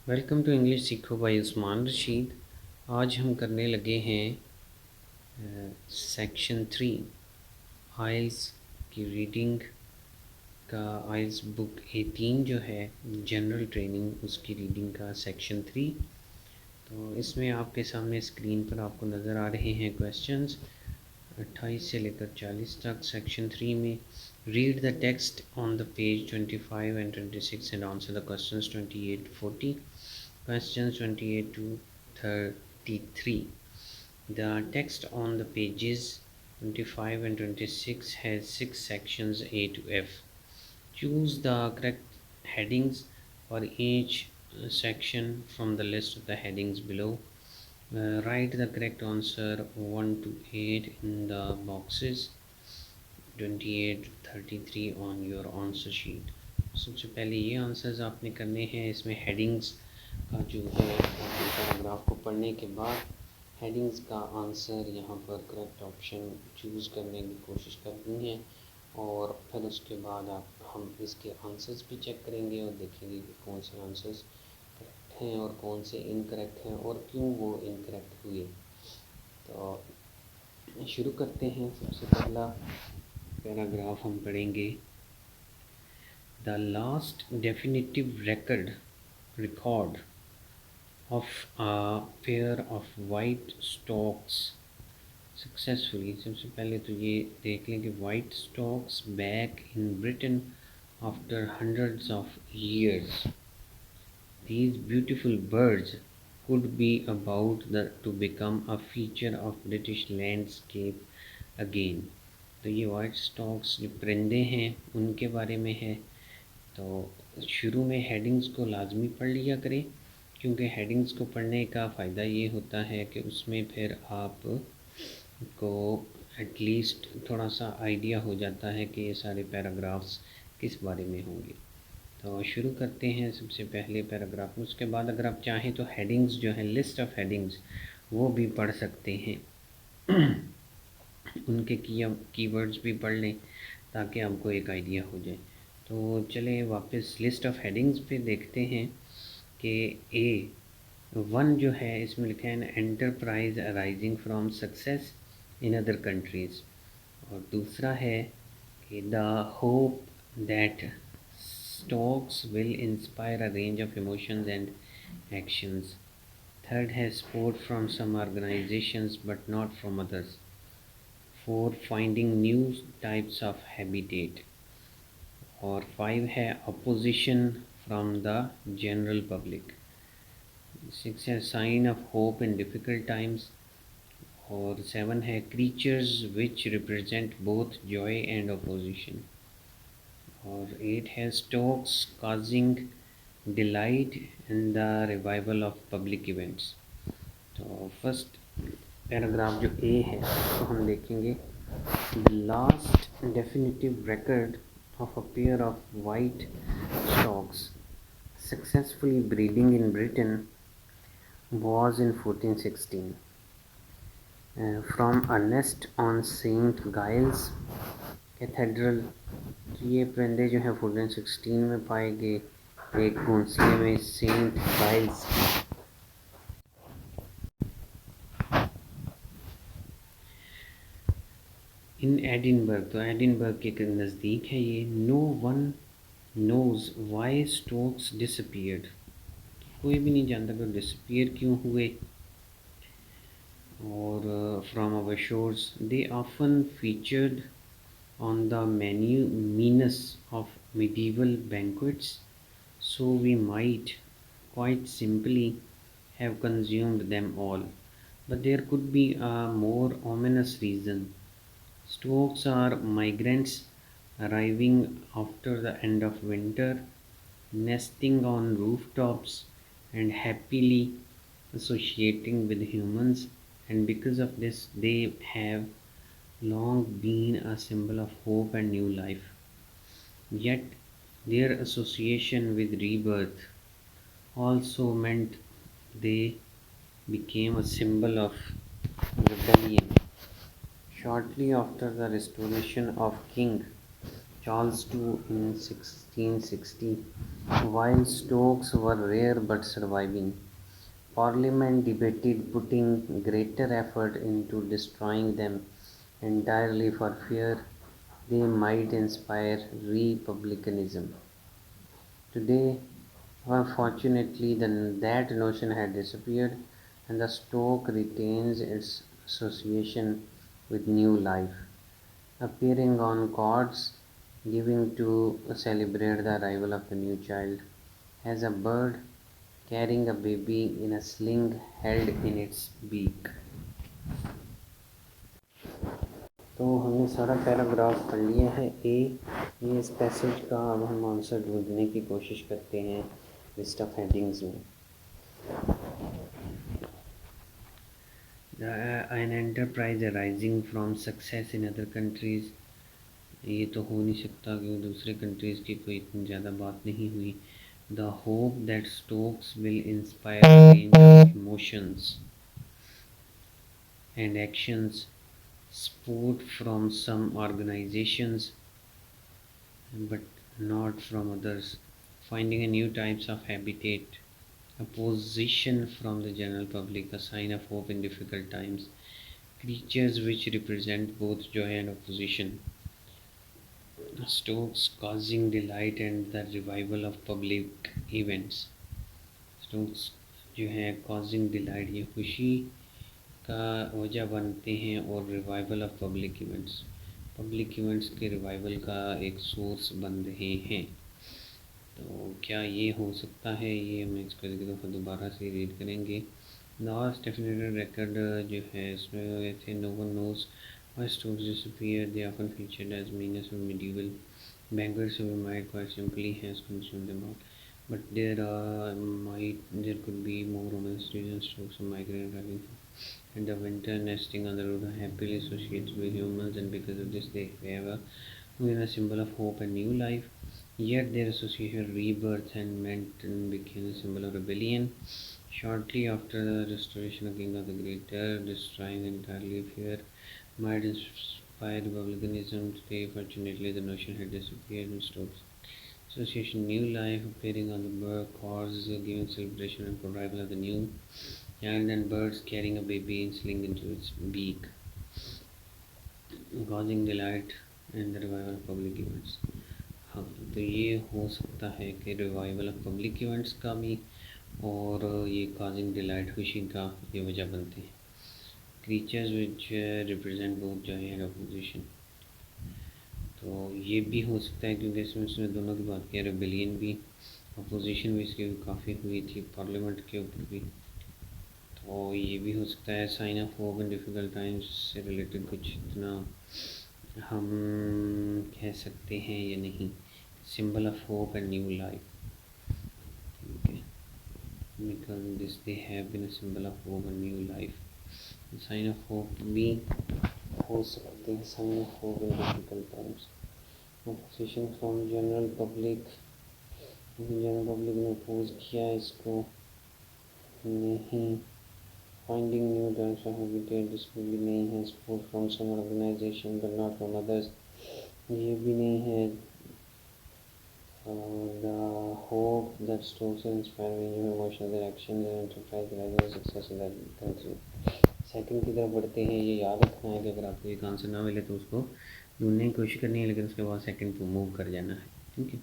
Welcome to English सीखो bye Usman Rashid. आज हम करने लगे हैं सेक्शन 3 आइल्स की रीडिंग का। आइल्स बुक 18 जो है जनरल ट्रेनिंग, उसकी रीडिंग का सेक्शन 3। तो इसमें आपके सामने स्क्रीन पर आपको नज़र आ रहे हैं क्वेश्चंस 28 से लेकर 40 तक। सेक्शन 3 में read the text on the page 25 and 26 and answer the questions 28 to 40, questions 28 to 33. The text on the pages 25 and 26 has 6 sections A to F. Choose the correct headings for each section from the list of the headings below. Write the correct answer 1 to 8 in the boxes 28 to 33 on your answer sheet. सबसे पहले ये answers आपने करने हैं। इसमें headings का जो है पैराग्राफ को पढ़ने के बाद हेडिंग्स का आंसर यहाँ पर करेक्ट ऑप्शन चूज़ करने की कोशिश करनी है, और फिर उसके बाद हम इसके आंसर्स भी चेक करेंगे और देखेंगे कि कौन से आंसर्स करेक्ट हैं और कौन से इनकरेक्ट हैं और क्यों वो इनकरेक्ट हुए। तो शुरू करते हैं। सबसे पहला पैराग्राफ हम पढ़ेंगे। The last definitive record of a pair of white storks successfully। सबसे पहले तो ये देख लें कि white storks back in Britain after hundreds of years। These beautiful birds could be about to become a feature of British landscape again। तो ये white stocks जो परिंदे हैं उनके बारे में है। तो शुरू में हेडिंग्स को लाजमी पढ़ लिया करें, क्योंकि हेडिंग्स को पढ़ने का फ़ायदा ये होता है कि उसमें फिर आप को एटलीस्ट थोड़ा सा आइडिया हो जाता है कि ये सारे पैराग्राफ्स किस बारे में होंगे। तो शुरू करते हैं सबसे पहले पैराग्राफ में। उसके बाद अगर आप चाहें तो हेडिंग्स जो है, लिस्ट ऑफ हेडिंग्स, वो भी पढ़ सकते हैं। उनके कीवर्ड्स भी पढ़ लें ताकि आपको एक आइडिया हो जाए। तो चलें वापस लिस्ट ऑफ हेडिंग्स पे देखते हैं कि A1 जो है इसमें लिखा है enterprise arising from success in other countries, और दूसरा है कि the hope that storks will inspire a range of emotions and actions. Third है support from some organisations but not from others. Four finding new types of habitat, और 5 है opposition from the general public. 6 है sign of hope in difficult times, और 7 है creatures which represent both joy and opposition, और 8 है stocks causing delight in the revival of public events. तो first paragraph जो ए है उसको हम देखेंगे। The last definitive record of a pair of white storks successfully breeding in Britain was in 1416 from a nest on St. Giles Cathedral। तो ये परिंदे जो हैं 1416 में पाए गए एक घोंसले में सेंट गाइल्स इन एडिनबर्ग। तो एडिनबर्ग के नज़दीक है ये। No one knows why storks disappeared. कोई भी नहीं जानता कि डिसअपीयर क्यों हुए। और from our shores they often featured on the menus of medieval banquets, so we might quite simply have consumed them all, but there could be a more ominous reason. Storks are migrants arriving after the end of winter, nesting on rooftops and happily associating with humans, and because of this they have long been a symbol of hope and new life. Yet their association with rebirth also meant they became a symbol of rebellion. Shortly after the restoration of King Charles II in 1660. While Stokes were rare but surviving, Parliament debated putting greater effort into destroying them entirely for fear they might inspire republicanism. Today, unfortunately, that notion had disappeared, and the Stoke retains its association with new life, appearing on courts, giving to celebrate the arrival of the new child, as a bird carrying a baby in a sling held in its beak. तो हमने सारा paragraph पढ़ लिया है ए। ये इस passage का अब हम आंसर ढूंढने की कोशिश करते हैं लिस्ट ऑफ हेडिंग्स में। An enterprise arising from success in other countries, ये तो हो नहीं सकता क्योंकि दूसरे कंट्रीज़ की कोई इतनी ज़्यादा बात नहीं हुई। The hope that Stokes will inspire range of emotions and actions, support from some organizations but not from others, finding a new types of habitat, opposition from the general public, a sign of hope in difficult times, creatures which represent both joy and opposition, Stokes causing delight and the revival of public events। Stokes जो है causing delight, ये खुशी का वजह बनते हैं, और revival of public events के रिवाइवल का एक सोर्स बन रहे हैं। तो क्या ये हो सकता है, ये हम इसको एक दफ़ा दोबारा से रीड करेंगे। लास्ट डेफिनेटेड रिकॉर्ड जो है इसमें गए थे, no one knows why storks disappear, they often featured as menus of medieval banquets, so we might quite simply has consumed them all, but there could be more romance reasons Stokes of migraine driving and the winter nesting on the road are happily associated with humans, and because of this they have been a symbol of hope and new life. Yet their association with rebirth and meant and became a symbol of rebellion. Shortly after the restoration of King of the Greater, destroying entirely fear might inspire republicanism. Today, fortunately, the notion had disappeared and Stokes association new life appearing on the bird cause giving celebration and arrival of the new child, and birds carrying a baby and sling into its beak, causing delight and the revival of public events। हाँ, तो ये हो सकता है कि revival of public events का भी, और ये काजिंग डिलाइट खुशी का ये वजह बनते हैं। Creatures which represent both joy and opposition, तो ये भी हो सकता है क्योंकि इसमें उसने दोनों की बात किया, रेबेलियन भी, अपोजिशन भी इसकी भी काफ़ी हुई थी पार्लियामेंट के ऊपर भी। तो ये भी हो सकता है sign of hope in difficult times से रिलेटेड कुछ इतना हम कह सकते हैं या नहीं, symbol of hope and new life, ठीक है, because this they have been a symbol of hope and new life. Sign of hope भी हो सकते हैं, sign of hope in difficult times. Opposition from general public ने oppose किया इसको, नहीं। Finding new types of habitat, इसमें भी नहीं है। Support from some organisation but not from others, ये भी नहीं है। The hope that storks inspiring new emotional action and enterprise rising success in that country. Second की तरफ बढ़ते हैं। ये याद रखना है कि अगर आपको एक आंसर ना मिले तो उसको ढूंढने की कोशिश करनी है, लेकिन उसके बाद सेकंड को मूव कर जाना है, ठीक है।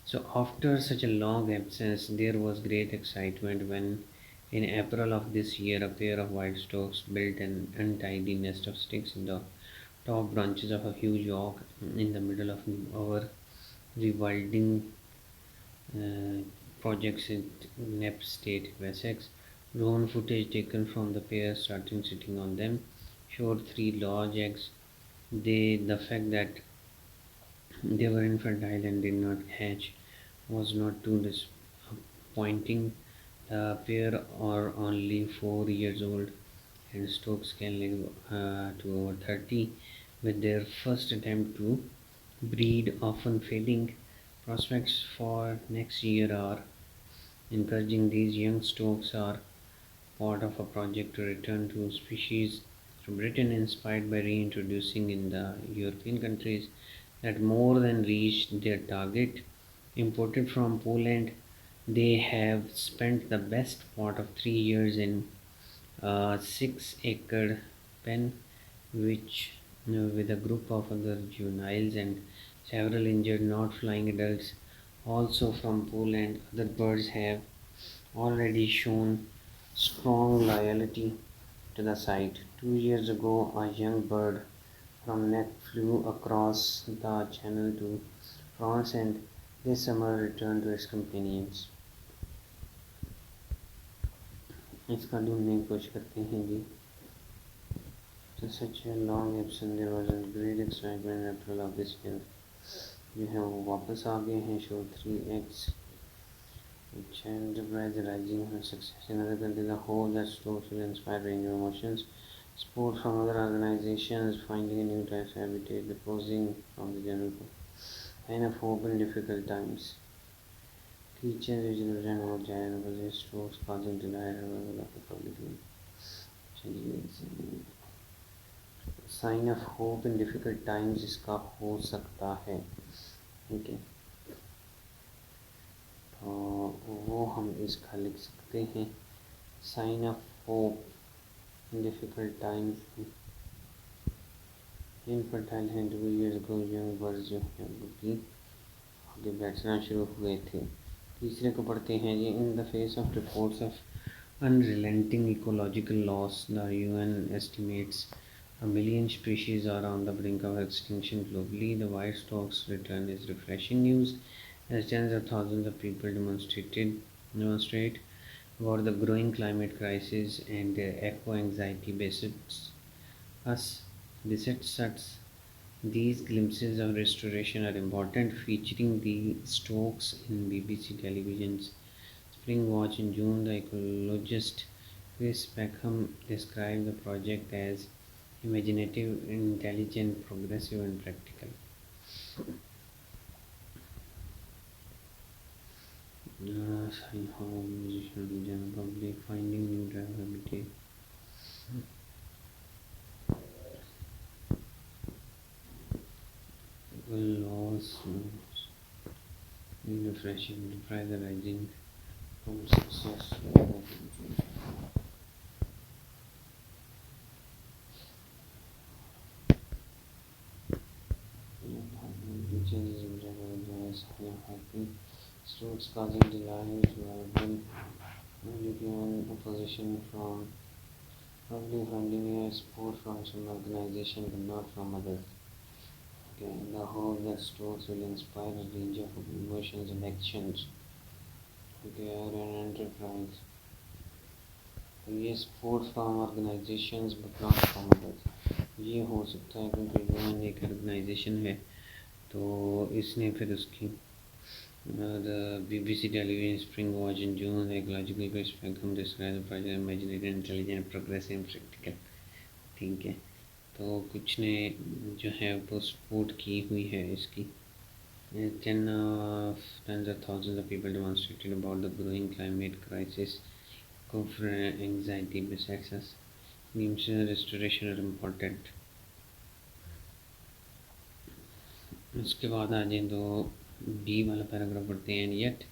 So after such a long absence, there was great excitement when, in April of this year, a pair of white storks built an untidy nest of sticks in the top branches of a huge oak in the middle of our rewilding uh, projects in Knapp State, Wessex. Drone footage taken from the pair starting sitting on them showed three large eggs. The fact that they were infertile and did not hatch was not too disappointing. The pair are only 4 years old, and Stokes can live to over 30, with their first attempt to breed often failing. Prospects for next year are encouraging. These young Stokes are part of a project to return to species from Britain, inspired by reintroducing in the European countries that more than reached their target. Imported from Poland, they have spent the best part of 3 years in a 6-acre pen, which with a group of other juveniles and several injured not flying adults. Also from Poland, other birds have already shown strong loyalty to the site. 2 years ago, a young bird from Neck flew across the channel to France and this summer returned to its companions. इसका ढूंढने की कोशिश करते हैं जी. After such a long absence, there was a great excitement in April of this year. जो है वो वापस आ गए हैं. Show 3x which enterprise rising her success in other countries. The whole that stokes will inspire range of emotions. Support from other organizations, finding a new type of habitat, the posing from the general and of hope in difficult times. Creatures which represent more giant possess strokes causing delight and publicly. Sign of hope in difficult times इसका हो सकता है. ठीक है, तो वो हम इसका लिख सकते हैं. Sign of hope in difficult times. Infertile हैं 2 years ago यंग बर्ड्स जो हैं वो भी आगे बैठना शुरू हुए थे. तीसरे को पढ़ते हैं ये. इन the face of reports of unrelenting ecological loss, the UN estimates a million species are on the brink of extinction globally. The white stork's return is refreshing news as tens of thousands of people demonstrate about the growing climate crisis and eco-anxiety besets us. These glimpses of restoration are important, featuring the storks in BBC television's Spring Watch in June. The ecologist Chris Peckham described the project as imaginative, intelligent, progressive, and practical. Sign how musicians in general public finding new driver habitat. Laws, refreshing, pressurizing from success. Strokes causing delight rather than opposition from probably finding a support from some organization but not from others. Okay, the hope that strokes will inspire a range of emotions and actions. Okay, or an enterprise. तो ये support from organisations but not from others. ये हो सकता है क्योंकि UN एक organisation है तो इसने फिर उसकी the BBC television Spring Watch in June, the ecological spectrum describes the project imaginative, intelligent, progressive and practical. ठीक है, तो कुछ ने जो है वो सपोर्ट की हुई है इसकी. Tens of thousands of people demonstrated about the growing climate crisis. Anxiety besets us. Means restoration are important. उसके बाद आ जाए तो डी वाला पैराग्राफ पढ़ते हैं. Yet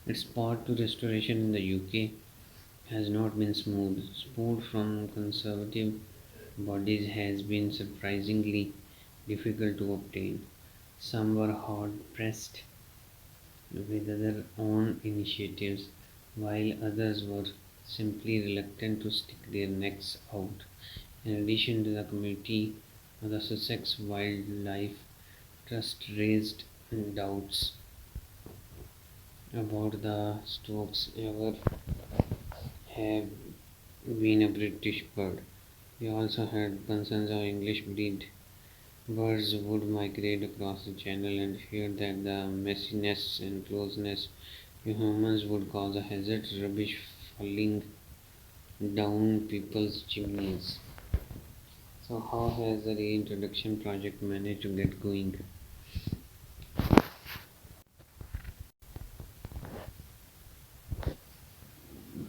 its path to restoration in the UK has not been smooth. Support from conservative bodies has been surprisingly difficult to obtain. Some were hard pressed with their own initiatives, while others were simply reluctant to stick their necks out. In addition to the community, the Sussex Wildlife Trust raised doubts about the storks ever have been a British bird. They also had concerns of English breed birds would migrate across the channel and feared that the messiness and closeness to humans would cause a hazard, rubbish falling down people's chimneys. So how has the reintroduction project managed to get going?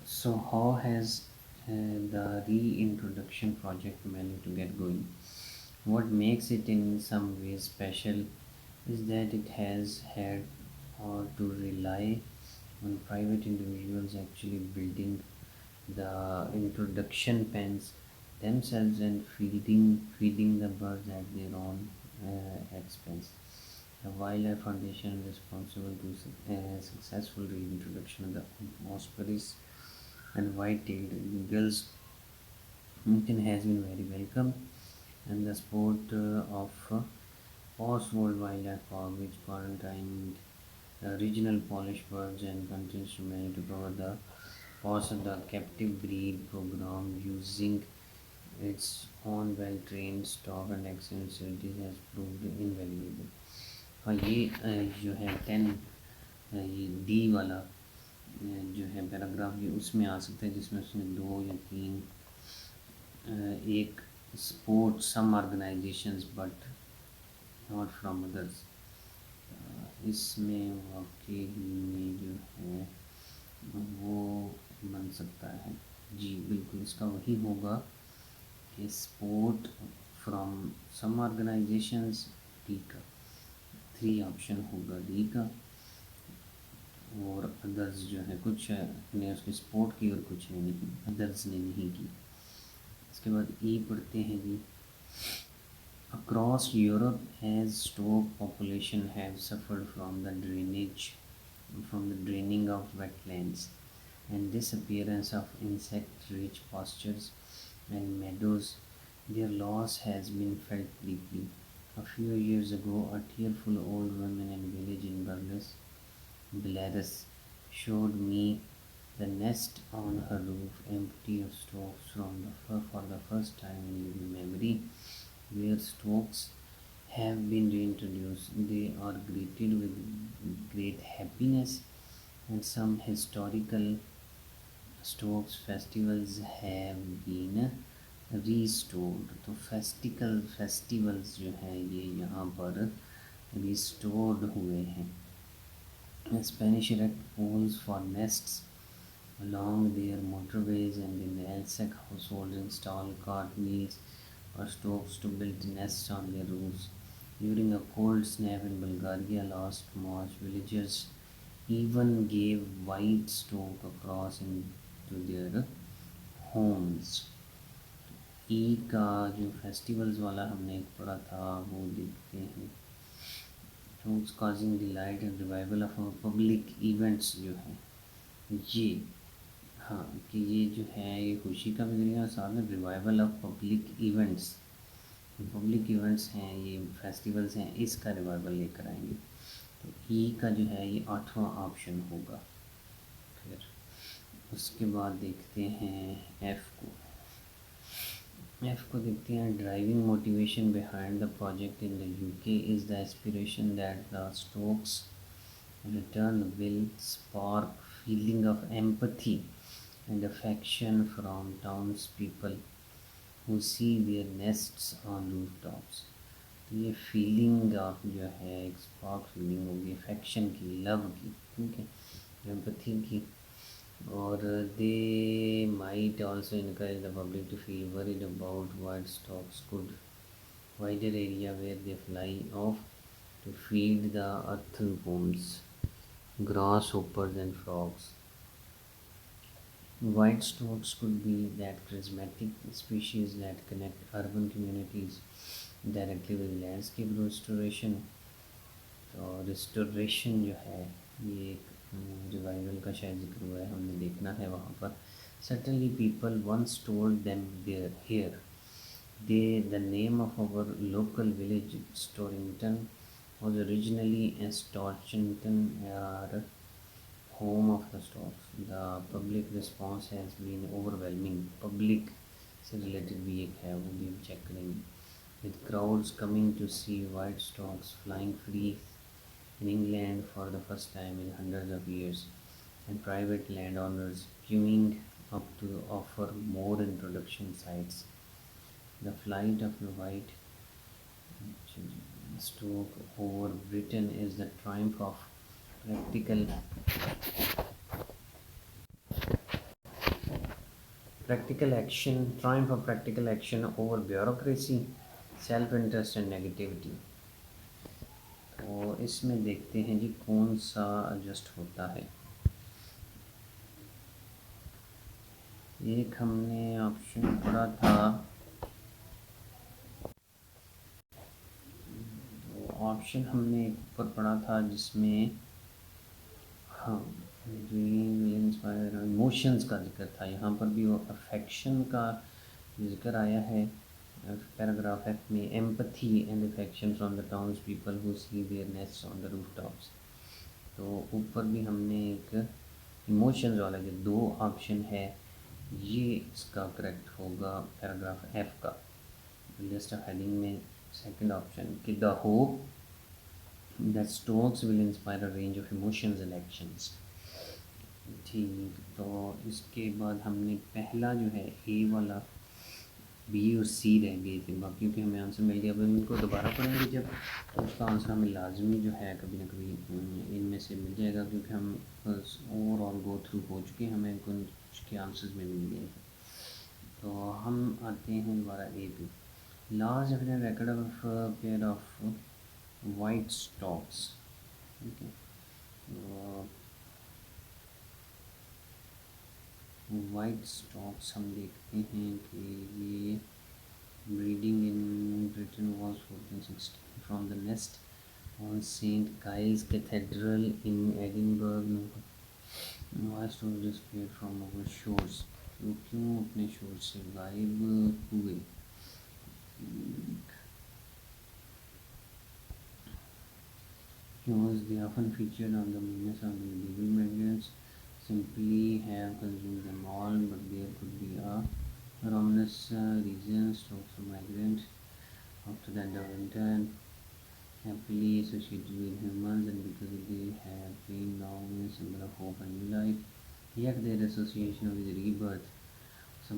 So how has the reintroduction project managed to get going? What makes it in some ways special is that it has had to rely on private individuals actually building the introduction pens themselves and feeding the birds at their own expense. The Wildlife Foundation is responsible to successful reintroduction of the ospreys and white-tailed eagles. It has been very welcome, and the sport of Oswald Wildlife Park, which quarantined regional Polish birds and continues to manage to cover the cost of the captive breed program using its own well-trained staff and excellent facilities has proved invaluable. हाँ ये जो है 10 ये D वाला जो है paragraph ये उसमें आ सकता है जिसमें उसने 2 या 3 एक support some organisations but not from others इसमें वाकई में जो है वो बन सकता है। जी बिल्कुल इसका वही होगा कि support from some organisations D का 3 ऑप्शन होगा डी का और अदर्स जो है कुछ ने उसकी सपोर्ट की और कुछ ने नहीं अदर्स ने नहीं की। इसके बाद ई पढ़ते हैं जी। Across Europe, as stork population have suffered from the draining of wetlands and disappearance of insect-rich pastures and meadows, their loss has been felt deeply. A few years ago, a tearful old woman in a village in Belarus showed me the nest on her roof empty of storks for the first time in living memory. Where storks have been reintroduced, they are greeted with great happiness, and some historical storks festivals have been restored. तो festivals जो हैं ये यहाँ पर restored हुए हैं। Spanish erect poles for nests along their motorways and in the Alsac households install cartwheels or stoves to build nests on their roofs. During a cold snap in Bulgaria last March, villagers even gave white stoke across into their homes. ई का जो festivals वाला हमने एक पढ़ा था वो देखते हैं। Stoks causing delight and revival of public events जो है ये हाँ कि ये जो है ये खुशी का भी जरिया साथ में रिवाइवल ऑफ पब्लिक इवेंट्स हैं ये फेस्टिवल्स हैं इसका रिवाइवल लेकर आएंगे। तो ई का जो है ये 8वां ऑप्शन होगा। फिर उसके बाद देखते हैं एफ को देखते हैं। Driving motivation behind the project in the UK is the aspiration that the Stokes return will spark feeling of empathy and affection from townspeople who see their nests on rooftops. तो ये feeling of जो है एक spark feeling होगी affection की love की ठीक है एम्पैथी की और they might also encourage the public to feel worried about white storks could wider area where they fly off to feed the earthworms, grasshoppers and frogs. White storks could be that charismatic species that connect urban communities directly with landscape restoration. तो restoration जो है ये एक revival का शायद जिक्र हुआ है हमने देखना है वहाँ पर certainly people once told them there here the name of our local village Storrington was originally Storchington or home of the storks. The public response has been overwhelming. Public से related भी एक है वो भी हम चेक करेंगे with crowds coming to see white storks flying free in England for the first time in hundreds of years and private landowners queuing up to offer more introduction sites. The flight of the white stork over Britain is the triumph of practical action over bureaucracy, self-interest and negativity. तो तो इसमें देखते हैं जी कौन सा adjust होता है। एक हमने ऑप्शन पढ़ा था, तो ऑप्शन हमने एक ऊपर पढ़ा था जिसमें हाँ इंस्पायर इमोशंस का जिक्र था। यहाँ पर भी वो अफेक्शन का जिक्र आया है। पैराग्राफ एफ में empathy and affection from the towns people who see their nests on the roof tops. तो ऊपर भी हमने एक इमोशंस वाला जो दो ऑप्शन है, ये इसका करेक्ट होगा पैराग्राफ एफ का। लिस्ट ऑफ हेडिंग में सेकंड ऑप्शन कि the hope that Stokes will inspire a range of emotions and actions. ठीक, तो इसके बाद हमने पहला जो है ए वाला, बी और सी रह गए थे, बाकी के हमें आंसर मिल गया। अब हम इनको दोबारा पढ़ेंगे जब, तो उसका आंसर हमें लाजमी जो है कभी ना कभी इनमें से मिल जाएगा, क्योंकि हम ओवरऑल गो थ्रू हो चुके हैं, हमें कुछ के आंसर्स में मिल गए। तो हम आते हैं दोबारा ए पे। Last evident record of pair of white storks. ठीक है, वाइट स्टॉक्स हम देखते हैं कि ये breeding in Britain was 1416 from the nest on saint Giles cathedral in Edinburgh vast despair from our shores. वो क्यों अपने शोर से गायब हुए? Because they often featured on the menus of the medieval magazines, simply have consumed them all, but there could be a ominous reasons to also migrate after the end of winter, happily associated with humans, and because they have been long a symbol of hope and new life, yet their association with rebirth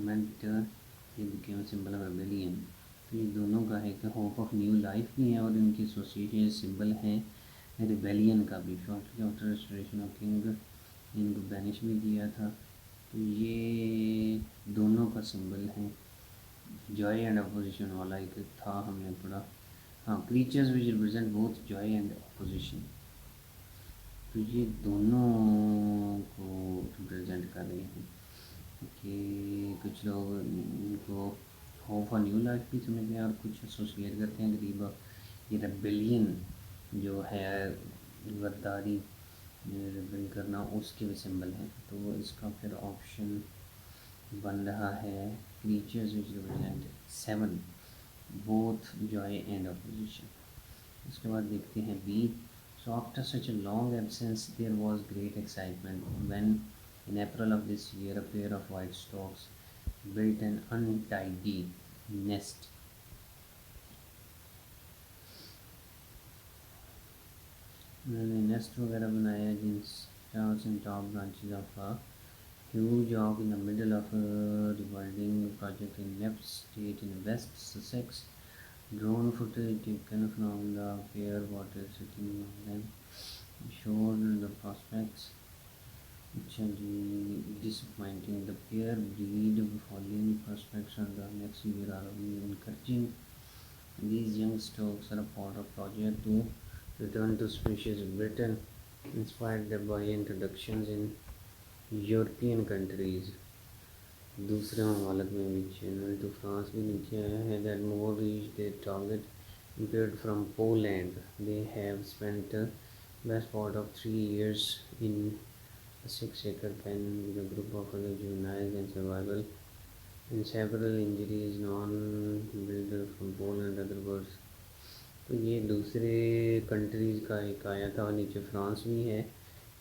meant they became a symbol of rebellion। तो ये दोनों का है कि hope of new life भी है और इनकी एसोसिएशन सिंबल है रिबेलियन का भी। Shortly after restoration of king इनको बैनिश भी किया था। तो ये दोनों का सिंबल है। जॉय एंड अपोजिशन वाला एक था हमने पढ़ा, हाँ, creatures which represent both joy and opposition. तो ये दोनों को रिप्रेजेंट कर रहे हैं कि कुछ लोग इनको होप और न्यू लाइफ भी समझते हैं और कुछ एसोसिएट करते हैं गरीब। ये रेबेलियन जो है गद्दारी रिबेल करना, उसके भी सिंबल है। तो इसका फिर ऑप्शन बन रहा है creatures which represent 7 both joy and opposition. उसके बाद देखते हैं B. So after such a long absence there was great excitement when in April of this year a pair of white storks built an untidy nest उन्होंने nest वगैरह बनाया जिन stars and top branches of a huge oak in the middle of a rewilding project in Neff State in West Sussex. Drone footage taken from the fair water sitting on them showed the prospects disappointing. The pair breed falling prospects on the next year are encouraging. These young stocks are a part of project to return to species in Britain, inspired by introductions in European countries। दूसरे ममालिक में भी channel to France भी नीचे आया है। That more reach their target imported from Poland. They have spent the best part of 3 years in a 6-acre pen with a group of other juveniles and survival and several injuries non-builder from Poland other birds। तो ये दूसरे countries का एक आया था और नीचे France भी है,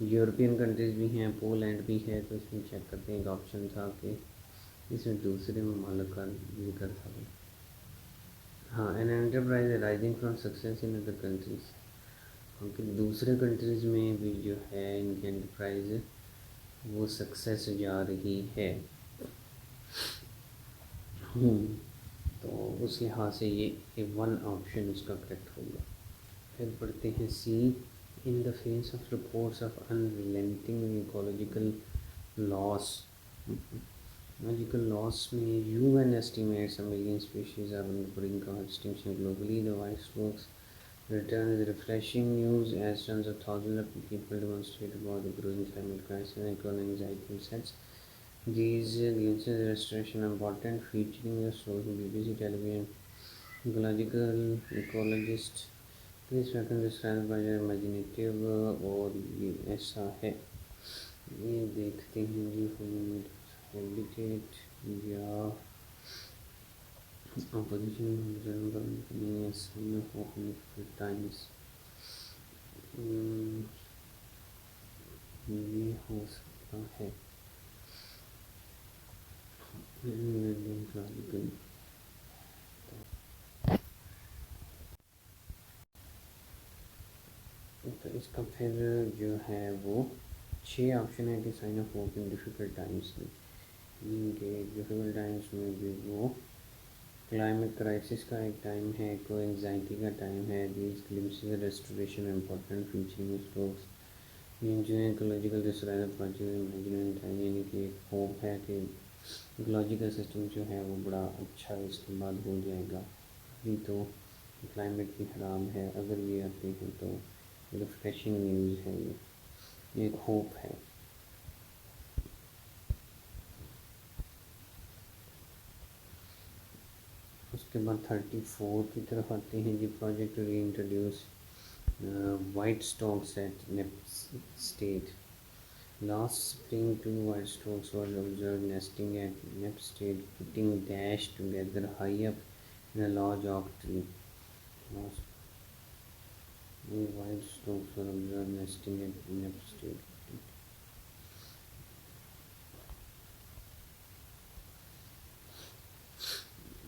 यूरोपियन कंट्रीज़ भी हैं, पोलैंड भी है। तो इसमें चेक करते हैं, एक ऑप्शन था कि इसमें दूसरे ममालिक का जिक्र था। हाँ, an enterprise rising from success in other countries, क्योंकि दूसरे कंट्रीज़ में भी जो है इनकी एंटरप्राइज वो सक्सेस जा रही है। तो उस लिहाज से ये 1 ऑप्शन उसका करेक्ट होगा। फिर पढ़ते हैं C. In the face of reports of unrelenting ecological loss, ecological loss में UN estimates a million species are on the brink of extinction globally. The white storks Return is refreshing news as tens of thousands of people demonstrate about the growing climate crisis and economic anxiety sets. These glimpses of restoration are important, featuring the stories of BBC television ecological ecologist इस व्याकरण describe by imaginative और ये ऐसा है ये देखते हैं जी human habitat या ऑपोजिशन टाइम्स ये हो सकता है तो इसका फिर जो है वो 6 ऑप्शन है कि sign of hope in difficult times में इनके डिफ़िकल्ट टाइम्स में भी वो क्लाइमेट क्राइसिस का एक टाइम है, कोई एंग्जाइटी का टाइम है, these glimpses restoration important featuring strokes ये जो है इकोलॉजिकल डिसऑर्डर प्रोजेक्ट इमेजिनेंट है, यानी कि एक होप है कि इकोलॉजिकल सिस्टम जो है वो बड़ा अच्छा इसके बाद हो जाएगा। अभी तो क्लाइमेट भी ख़राब है, अगर ये आते हैं तो रिफ्रेशिंग न्यूज़ है, ये एक होप है। उसके बाद 34 की तरफ आते हैं G project reintroduce white storks at Knepp estate last spring two white storks were observe nesting at Knepp estate putting dash together high up in a large oak tree last white storks were observed nesting at nept state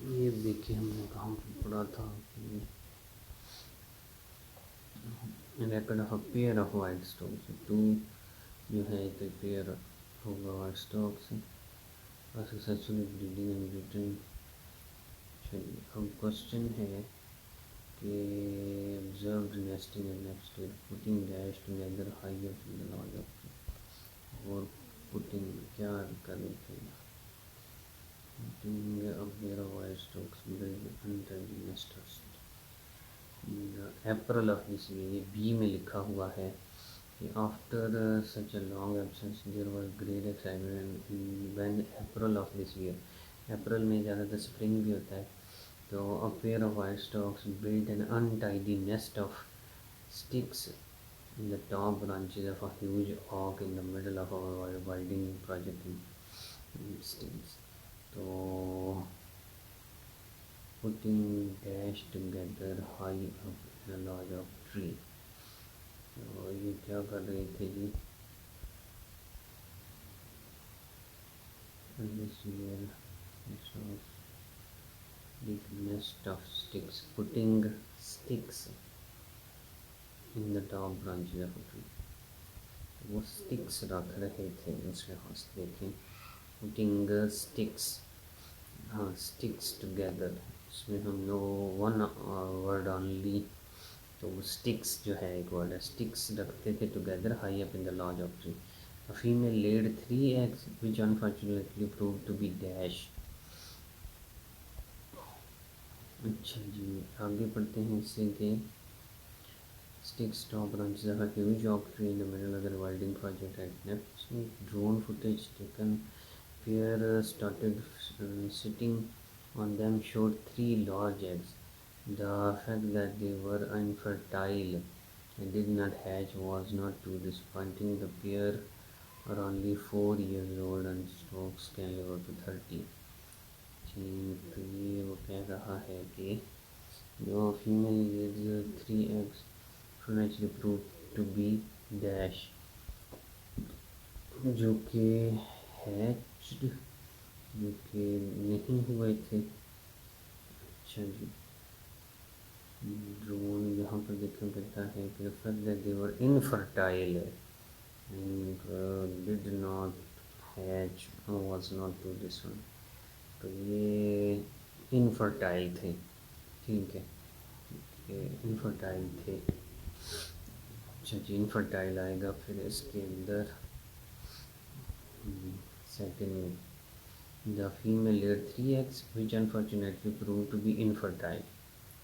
ये देखिए हमने कहाँ पढ़ा था record of a pair of white storks two जो है एक pair होगा white storks successfully breeding and return. चलिए अब क्वेश्चन है कि observed nesting in next state putting dash together higher in the large of और putting क्या कर रहे थे putting a pair of white stocks built under the nesters April of this year, ये बी में लिखा हुआ है कि after such a long absence there was great excitement when April of this year, April में ज़्यादातर स्प्रिंग भी होता है। तो a pair of white storks built an untidy nest of sticks in the top branches of a huge oak in the middle of our wilding project in states. So putting dash together high up in a large oak tree. तो ये क्या कर रहे थे जी this year big nest of sticks putting sticks in the top branches of a tree वो sticks रख रहे थे उसके पास देखें पुटिंग स्टिक्स हाँ स्टिक्स टुगेदर इसमें हम लोग वन वर्ड ऑनली तो स्टिक्स जो है एक वर्ड है स्टिक्स रखते थे together high up in the lodge of tree a female laid 3 eggs which unfortunately proved to be dash। अच्छा जी आगे पढ़ते हैं इससे कि sticks top branches of a huge oak tree in the middle of the rewilding project at Neps. Drone footage taken where started sitting on them showed 3 large eggs. The fact that they were infertile and did not hatch was not too disappointing. The pair are only 4 years old and stalks can live up to 30। तो ये वो कह रहा है कि जो female lays 3 eggs actually proved to be dash जो कि हैच्ड जो कि नहीं हुए थे। अच्छा जी ड्रोन यहाँ पर देखना पड़ता है कि fact that they were infertile and did not hatch was not to this one तो ये इनफर्टाइल थे ठीक है ये इनफर्टाइल थे। अच्छा जी इनफर्टाइल आएगा फिर इसके अंदर सेकेंड में the female laid 3 eggs which unfortunately proved to be infertile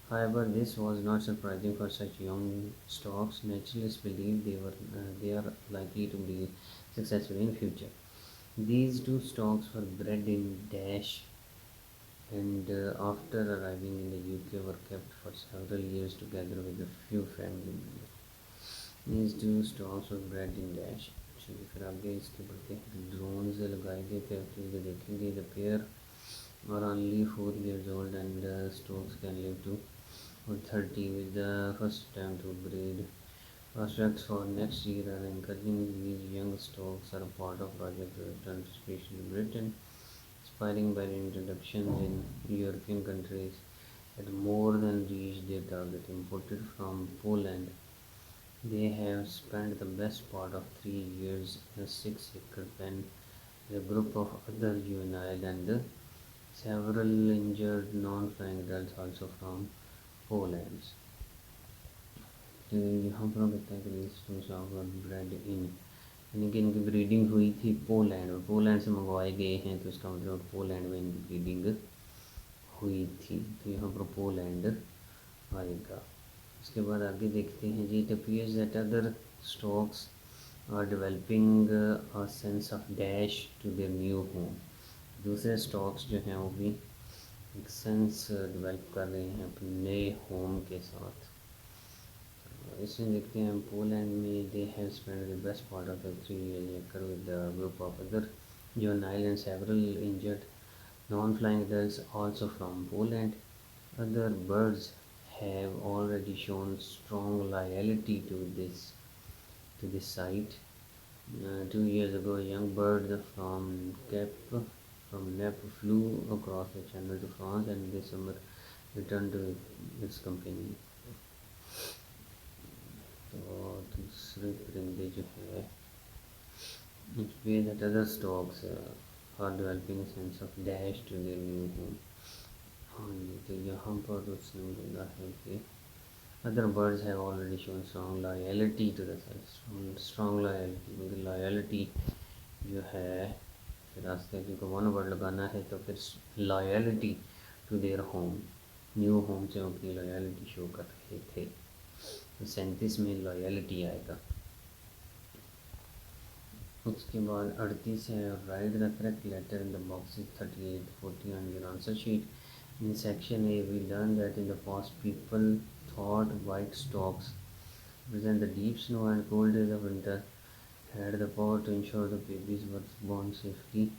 However, this was not surprising for such young stocks. Naturalists believe they are likely to be successful in future. These two stocks were bred in Dash and after arriving in the UK were kept for several years together with a few family members. These two stocks were bred in Dash. चलिए फिर आगे इसके बढ़ते हैं drone से लगाए गए थे फिर देखेंगे the pair are only 4 years old and stocks can live to 30 with the first attempt to breed. Prospects for next year are encouraging. These young stocks are a part of Project Return to Special Britain, inspiring by the introductions in European countries that more than reached their target. Imported from Poland, they have spent the best part of 3 years in a 6-acre pen with a group of other juvenile and several injured non-flying adults also from Poland. तो यहाँ पर हम कहते हैं कि these two songs were bred in यानी कि इनकी ब्रीडिंग हुई थी पोलैंड में पोलैंड से मंगवाए गए हैं तो इसका मतलब पोलैंड में इनकी ब्रीडिंग हुई थी तो यहाँ पर पोलैंड आएगा। इसके बाद आगे देखते हैं G it appears that other storks are developing a sense of dash to their new home. दूसरे स्टॉक्स जो हैं वो भी एक सेंस डेवलप कर रहे हैं अपने नए होम के साथ। इसमें देखते हैं पोलैंड में they have spend the best part of the 3 year with the group of other juvenile and several injured non-flying adults also from Poland. Other birds have already shown strong loyalty to this site. 2 years ago, a young bird from Nep flew across the Channel to France and this summer returned to its companion. तो दूसरे परिंदे जो है which way that other stocks are developing a sense of dash to their new home. हाँ जी तो यहाँ पर उसने बोला है कि other birds have already shown strong loyalty to the site. Strong loyalty मतलब loyalty जो है फिर रास्ते क्योंकि वन वर्ड लगाना है तो फिर loyalty to their home new home से अपनी loyalty शो कर रहे थे तो 37 में लॉयल्टी आएगा। उसके बाद 38 है write the correct letter in the boxes 38 40 on your answer sheet. In section A we learned that in the past people thought white stocks present the deep snow and cold days of winter had the power to ensure the babies were born safely.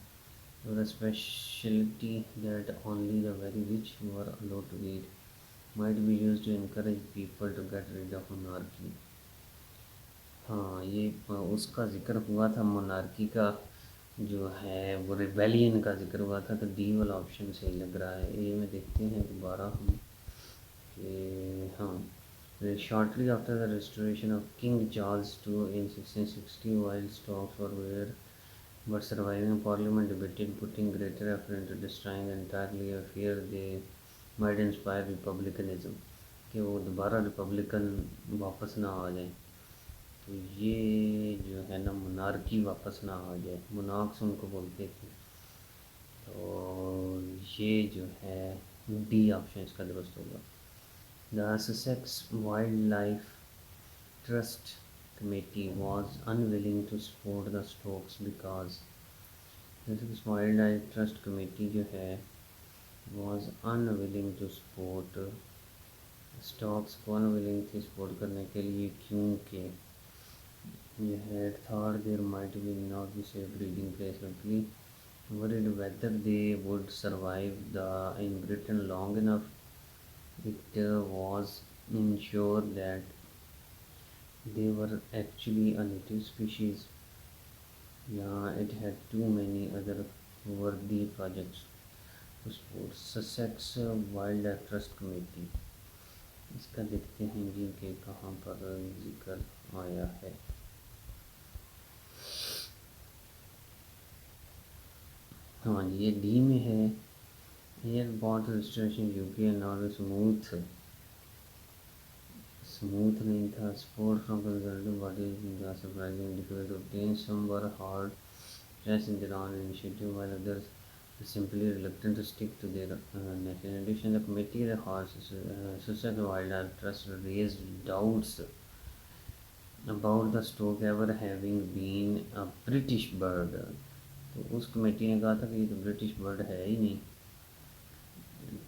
There was a specialty that only the very rich were allowed to eat. Might be used to encourage people to get rid of monarchy. हाँ ये उसका ज़िक्र हुआ था monarchy का जो है वो रिबेलियन का ज़िक्र हुआ था तो डी वाला ऑप्शन सही लग रहा है। ए में देखते हैं दोबारा हम कि हाँ shortly after the restoration of King Charles II in 1660 while stocks were rare but surviving parliament debated putting greater effort into destroying entirely a fear they might inspire republicanism कि वो दोबारा रिपब्लिकन वापस ना आ जाए तो ये जो है ना मोनार्की वापस ना आ जाए मोनार्क्स उनको बोलते थे तो ये जो है डी ऑप्शन इसका दुरुस्त होगा। The Sussex wild life trust committee was unwilling to support the stocks because Sussex wild life trust committee जो है was unwilling to support stocks को अनविलिंग थी सपोर्ट करने के लिए क्योंकि ये had thought there might be not be safe breeding place luckily worried whether they would survive in Britain long enough. It was ensured that they were actually a native species. Yeah, it had too many other worthy projects to support. Sussex Wildlife Trust Committee इसका देखते हैं जी कि कहाँ पर जिक्र आया है। हाँ जी ये डी में है airport registration UK not smooth नहीं था support from consultant bodies surprising difficult to obtain some were hard stress in their own initiative while others simply reluctant to stick to their nation. In addition, the committee has Sussex Wildlife Trust raised doubts about the stork ever having been a British bird. तो उस committee ने कहा था कि ये तो British bird है ही नहीं।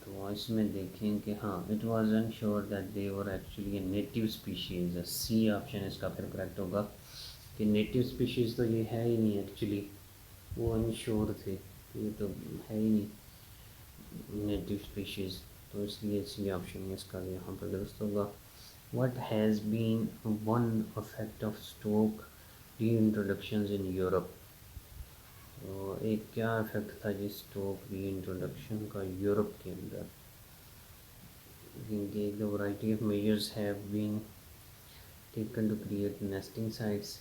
तो इसमें देखें कि हाँ, it was unsure that they were actually a native species. C option इसका फिर करेक्ट होगा कि नेटिव स्पीशीज़ तो ये है ही नहीं एक्चुअली, वो अनश्योर थे कि ये तो है ही नहीं नेटिव स्पीशीज़, तो इसलिए सी ऑप्शन इसका यहाँ पर दुरुस्त होगा। What has been one effect of stock reintroductions in Europe? तो एक क्या इफेक्ट था जी स्टोक रीइंट्रोडक्शन का यूरोप के अंदर? The variety of measures have been taken to create nesting sites.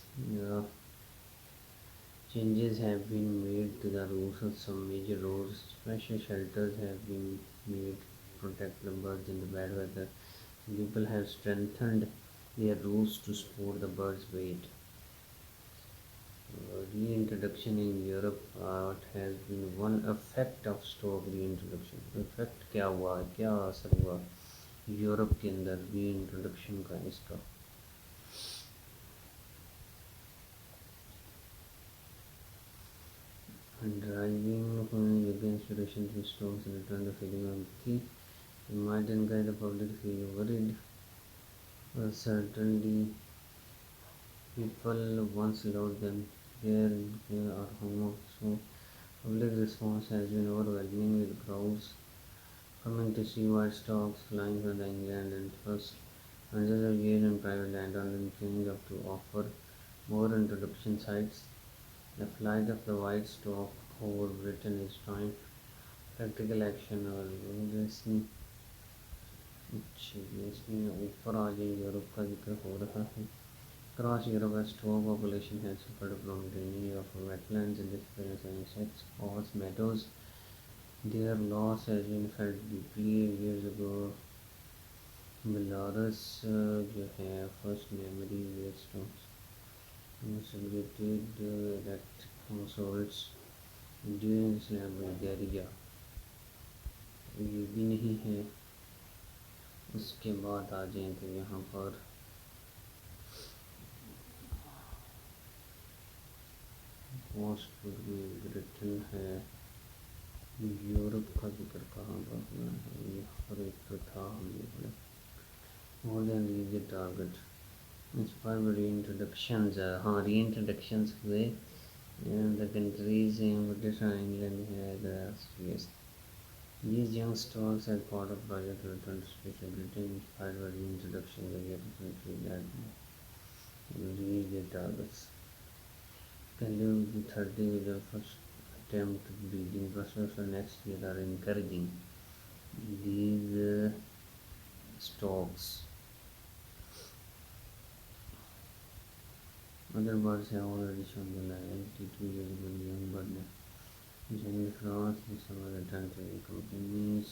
Changes have been made to the rules of some major roads. Special shelters have been made to protect the birds in the bad weather. People have strengthened their roots to support the birds' weight. Reintroduction in Europe has been one effect of stock reintroduction. Effect क्या हुआ, क्या असर हुआ Europe के अंदर reintroduction का इसका? Driving European inspiration to stocks and return the feeling of empathy. It might encourage the public to feel worried. Certainly, people once loved them here or home, so public response has been overwhelming with crowds coming to see white storks flying from England and first hundreds of years and private landowners queuing up to offer more introduction sites. The flight of the white stork over Britain is trying practical action और जैसे इसमें ऊपर आ जाए Europe का जिक्र हो रहा है। Across Europe, a stork population has suffered from draining of wetlands and disappearance of insects, forests, meadows. Their loss has been felt deeply. Years ago, Belarus जो है first memory where storks celebrated that households during Islam Bulgaria ये भी नहीं है। उसके बाद आ जाएँ तो यहाँ पर पोस्ट ब्रिटेन है, यूरोप का जिक्र कहाँ पर हुआ है, ये हर एक तो था हमने पढ़ा। More than reach the target inspire reintroductions, हाँ रीइंट्रोडक्शंस हुए द कंट्रीज इन ब्रिटिश और इंग्लैंड है the These young stars as part of project return to space Britain inspired by reintroduction of the European country that reach their targets. Can live with 30 with the first attempt breeding process for next year are encouraging. These stocks. Other birds have already shown the liability 2 years ago young bird joined France and some other country companions.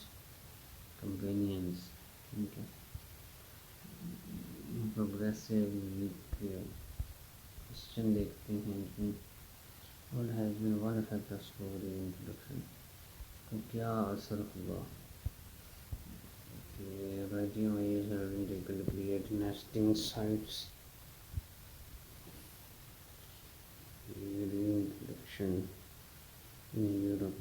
Okay. Progressive question देखते हैं कि what has been one effect of story introduction? तो क्या असर हुआ कि variety of ways have been taken to create nesting sites. Reintroduction in Europe.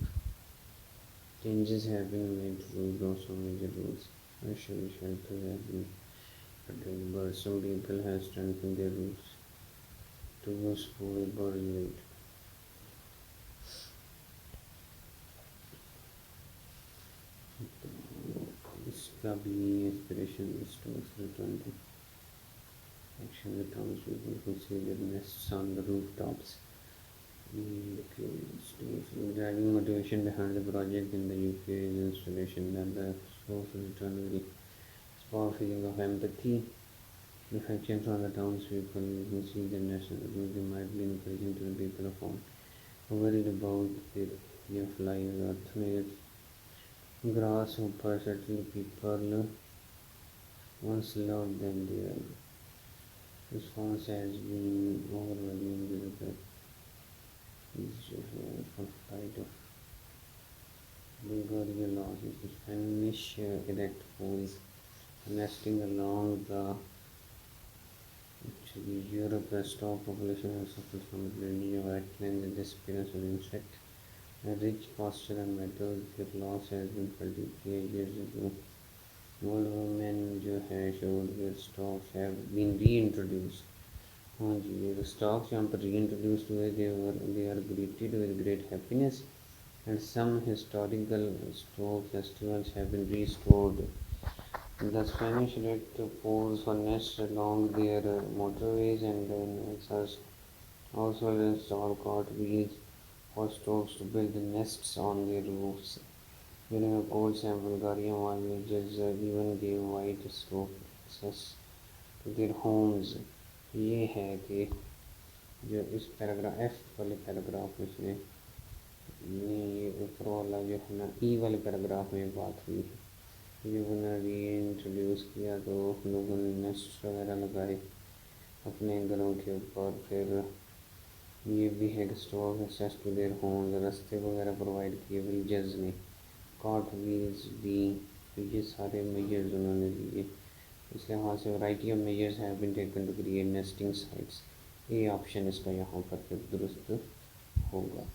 Changes have been made to rules on some major rules. Especially shelters have been protected, but some people have strengthened their rules to support bird weight. इसका भी inspiration stores return to action. The townspeople who see their nests on the rooftops. Driving motivation behind the project in the UK is installation and the source return very strong feeling of empathy. Reflection from the townspeople who see the national they might be encouraging to the people of home who worried about their flies or earthquakes. Grasshopper certainly people once loved them. Their response has been overwhelming with the flight of Bulgaria lost its Spanish erect poles nesting along the actually Europe. The stock population has suffered from the drainage of wetlands and disappearance of insect. A rich pasture and metals, their loss has been felt deeply. Years ago, old women जो है showed their stocks have been reintroduced. हाँ जी ये stocks यहाँ पर reintroduced हुए they are greeted with great happiness and some historical stock festivals have been restored. The Spanish red poles were nests along their motorways and also installed cart wheels for storks to build nests on their roofs. During a cold snap, Bulgarian villagers even gave white stork access to their homes. ये है कि जो इस paragraph F वाले paragraph में इसने ये ऊपर वाला जो है ना ई वाले पैराग्राफ में बात हुई है जब उन्हें री इंट्रोड्यूस किया तो लोगों ने नेस्ट वगैरह लगाए अपने घरों के ऊपर फिर ये भी है कि store access to their homes रास्ते वगैरह प्रोवाइड किए विलेजर्स ने कार्ट व्हील्स दी तो ये सारे मेजर्स उन्होंने लिए इस लिहाज से variety of measures have been taken to create nesting sites ये ऑप्शन इसका यहाँ पर फिर दुरुस्त होगा।